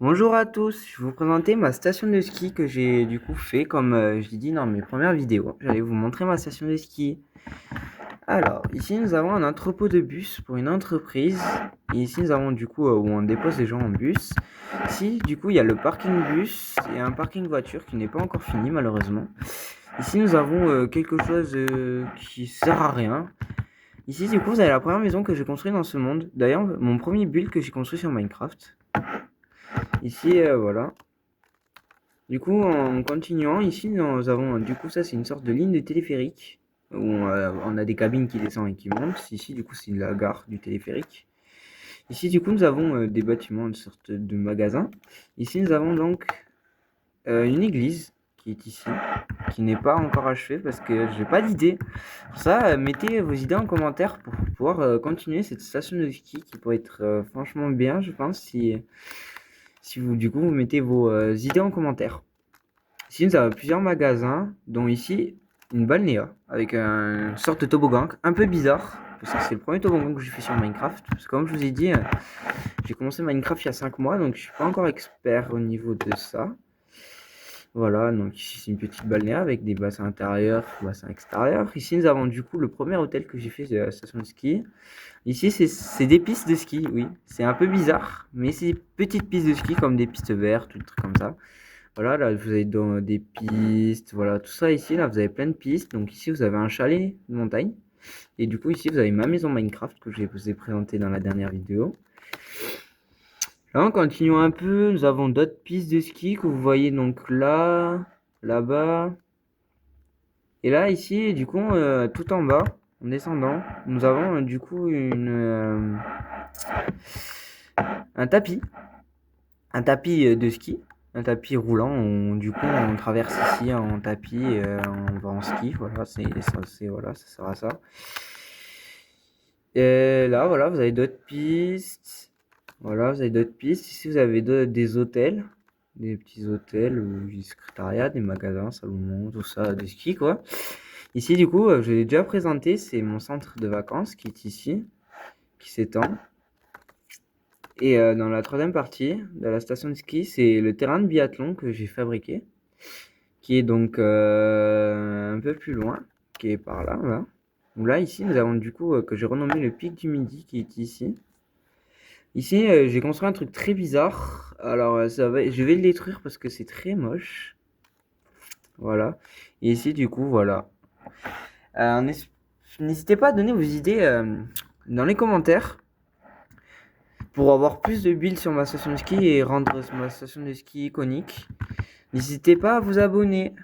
Bonjour à tous, je vais vous présenter ma station de ski que j'ai du coup fait comme je l'ai dit dans mes premières vidéos. J'allais vous montrer ma station de ski. Alors, ici nous avons un entrepôt de bus pour une entreprise. Et ici nous avons du coup où on dépose les gens en bus. Ici du coup il y a le parking bus et un parking voiture qui n'est pas encore fini malheureusement. Ici nous avons quelque chose qui sert à rien. Ici du coup vous avez la première maison que j'ai construite dans ce monde. D'ailleurs mon premier build que j'ai construit sur Minecraft. Ici voilà. Du coup, en continuant, ici, nous avons, du coup, ça, c'est une sorte de ligne de téléphérique où on a des cabines qui descendent et qui montent. Ici, du coup, c'est la gare du téléphérique. Ici, du coup, nous avons des bâtiments, une sorte de magasin. Ici, nous avons donc une église qui est ici, qui n'est pas encore achevée parce que j'ai pas d'idée. Pour ça, mettez vos idées en commentaire pour pouvoir continuer cette station de ski qui pourrait être franchement bien, je pense, si vous, du coup, vous mettez vos idées en commentaire. Ici, nous avons plusieurs magasins, dont ici une balnéa avec une sorte de toboggan un peu bizarre. Parce que c'est le premier toboggan que j'ai fait sur Minecraft. Parce que comme je vous ai dit, j'ai commencé Minecraft il y a 5 mois, donc je suis pas encore expert au niveau de ça. Voilà, donc ici c'est une petite balnéa avec des bassins intérieurs, bassins extérieurs. Ici nous avons du coup le premier hôtel que j'ai fait de la station de ski. Ici c'est des pistes de ski, oui. C'est un peu bizarre, mais c'est des petites pistes de ski comme des pistes vertes, tout trucs comme ça. Voilà, là, vous avez dans des pistes, voilà, tout ça ici, là, vous avez plein de pistes. Donc ici, vous avez un chalet de montagne. Et du coup, ici, vous avez ma maison Minecraft que je vous ai présentée dans la dernière vidéo. Là, en continuant un peu, nous avons d'autres pistes de ski que vous voyez donc là, là-bas. Et là, ici, du coup, tout en bas, en descendant, nous avons du coup un tapis. Un tapis de ski, un tapis roulant. Du coup, on traverse ici en tapis, on va en ski. Voilà, voilà, ça sert à ça. Et là, voilà, vous avez d'autres pistes. Voilà, vous avez d'autres pistes. Ici, vous avez des hôtels, des petits hôtels, du secrétariat, des magasins, salons, tout ça, de ski, quoi. Ici, du coup, je l'ai déjà présenté, c'est mon centre de vacances qui est ici, qui s'étend. Et dans la troisième partie de la station de ski, c'est le terrain de biathlon que j'ai fabriqué, qui est donc un peu plus loin, qui est par là, là. Donc là, ici, nous avons du coup que j'ai renommé le pic du midi, qui est ici. Ici, j'ai construit un truc très bizarre. Alors, je vais le détruire parce que c'est très moche. Voilà. Et ici, du coup, voilà. N'hésitez pas à donner vos idées dans les commentaires. Pour avoir plus de builds sur ma station de ski et rendre ma station de ski iconique, n'hésitez pas à vous abonner.